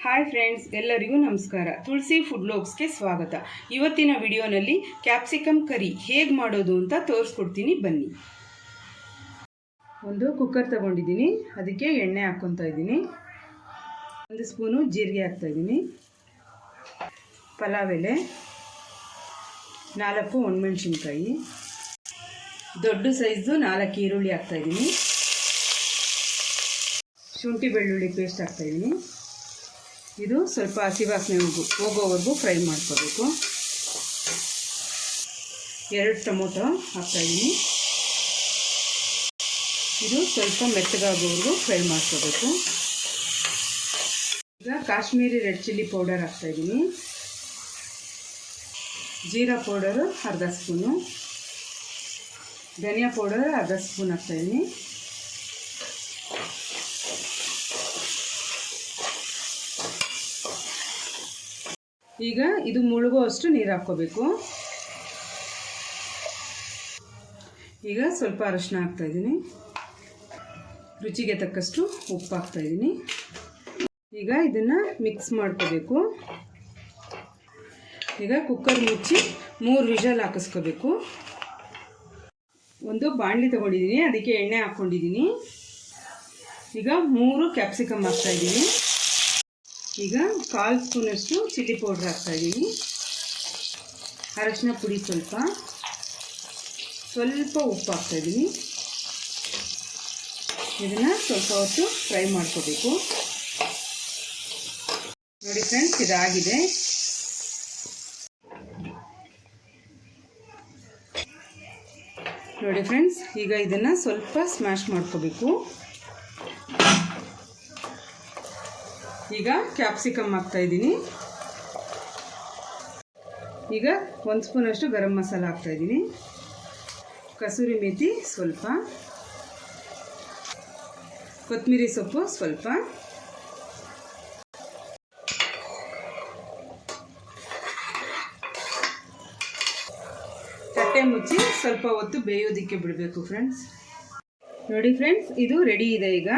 Hi friends, ಎಲ್ಲರಿಗೂ ನಮಸ್ಕಾರ. ತುಳಸಿ food ವ್ಲಾಗ್ಸ್ಗೆ ಸ್ವಾಗತ. ಇವತ್ತಿನ ವಿಡಿಯೋನಲ್ಲಿ ಕ್ಯಾಪ್ಸಿಕಮ್ ಕರಿ ಹೇಗೆ ಮಾಡೋದು ಅಂತ ತೋರಿಸ್ಕೊಡ್ತೀನಿ, ಬನ್ನಿ. ಒಂದು ಕುಕ್ಕರ್ ತಗೊಂಡಿದ್ದೀನಿ, ಅದಕ್ಕೆ ಎಣ್ಣೆ ಹಾಕ್ಕೊತಾ ಇದ್ದೀನಿ. 1 ಸ್ಪೂನು ಜೀರಿಗೆ ಹಾಕ್ತಾ ಇದ್ದೀನಿ. ಪಲಾವ್ ಎಲೆ, 4 ಒಣಮೆಣಸಿನ್ಕಾಯಿ, ದೊಡ್ಡ ಸೈಜು 4 ಈರುಳ್ಳಿ ಹಾಕ್ತಾ ಇದ್ದೀನಿ. ಶುಂಠಿ ಬೆಳ್ಳುಳ್ಳಿ ಪೇಸ್ಟ್ ಹಾಕ್ತಾ ಇದ್ದೀನಿ. ಇದು ಸ್ವಲ್ಪ ಹಸಿ ವಾಸನೆ ಹೋಗೋವರೆಗೂ ಫ್ರೈ ಮಾಡ್ಕೋಬೇಕು. 2 ಟೊಮೊಟೊ ಹಾಕ್ತಾಯಿದ್ದೀನಿ. ಇದು ಸ್ವಲ್ಪ ಮೆತ್ತಗಾಗೋವರೆಗೂ ಫ್ರೈ ಮಾಡ್ಕೋಬೇಕು. ಈಗ ಕಾಶ್ಮೀರಿ ರೆಡ್ ಚಿಲ್ಲಿ ಪೌಡರ್ ಹಾಕ್ತಾಯಿದ್ದೀನಿ. ಜೀರಾ ಪೌಡರು ಅರ್ಧ ಸ್ಪೂನು, ಧನಿಯಾ ಪೌಡರ್ ಅರ್ಧ ಸ್ಪೂನ್ ಹಾಕ್ತಾಯಿದ್ದೀನಿ. ಈಗ ಇದು ಮುಳುಗುವಷ್ಟು ನೀರು ಹಾಕ್ಕೋಬೇಕು. ಈಗ ಸ್ವಲ್ಪ ಅರಿಶಿನ ಹಾಕ್ತಾಯಿದ್ದೀನಿ. ರುಚಿಗೆ ತಕ್ಕಷ್ಟು ಉಪ್ಪು ಹಾಕ್ತಾಯಿದ್ದೀನಿ. ಈಗ ಇದನ್ನು ಮಿಕ್ಸ್ ಮಾಡ್ಕೋಬೇಕು. ಈಗ ಕುಕ್ಕರ್ ಮುಚ್ಚಿ 3 ವಿಷಲ್ ಹಾಕಿಸ್ಕೋಬೇಕು. ಒಂದು ಬಾಣಲಿ ತೊಗೊಂಡಿದ್ದೀನಿ, ಅದಕ್ಕೆ ಎಣ್ಣೆ ಹಾಕ್ಕೊಂಡಿದ್ದೀನಿ. ಈಗ 3 ಕ್ಯಾಪ್ಸಿಕಮ್ ಹಾಕ್ತಾಯಿದ್ದೀನಿ. ಈಗ 1/4 ಸ್ಪೂನಷ್ಟು ಚಿಲ್ಲಿ ಪೌಡ್ರ್ ಹಾಕ್ತಾಯಿದ್ದೀನಿ. ಅರಶಿನ ಪುಡಿ ಸ್ವಲ್ಪ ಉಪ್ಪು ಹಾಕ್ತಾಯಿದ್ದೀನಿ. ಇದನ್ನು ಸ್ವಲ್ಪ ಹೊತ್ತು ಫ್ರೈ ಮಾಡ್ಕೋಬೇಕು. ನೋಡಿ ಫ್ರೆಂಡ್ಸ್, ಇದಾಗಿದೆ. ನೋಡಿ ಫ್ರೆಂಡ್ಸ್, ಈಗ ಇದನ್ನು ಸ್ವಲ್ಪ ಸ್ಮ್ಯಾಶ್ ಮಾಡ್ಕೋಬೇಕು. ಈಗ ಕ್ಯಾಪ್ಸಿಕಮ್ ಹಾಕ್ತಾಯಿದ್ದೀನಿ. ಈಗ 1 ಸ್ಪೂನಷ್ಟು ಗರಂ ಮಸಾಲ ಹಾಕ್ತಾಯಿದ್ದೀನಿ. ಕಸೂರಿ ಮೇಥಿ ಸ್ವಲ್ಪ, ಕೊತ್ತಂಬರಿ ಸೊಪ್ಪು ಸ್ವಲ್ಪ, ತಟ್ಟೆ ಮುಚ್ಚಿ ಸ್ವಲ್ಪ ಹೊತ್ತು ಬೇಯೋದಕ್ಕೆ ಬಿಡಬೇಕು ಫ್ರೆಂಡ್ಸ್. ನೋಡಿ ಫ್ರೆಂಡ್ಸ್, ಇದು ರೆಡಿ ಇದೆ. ಈಗ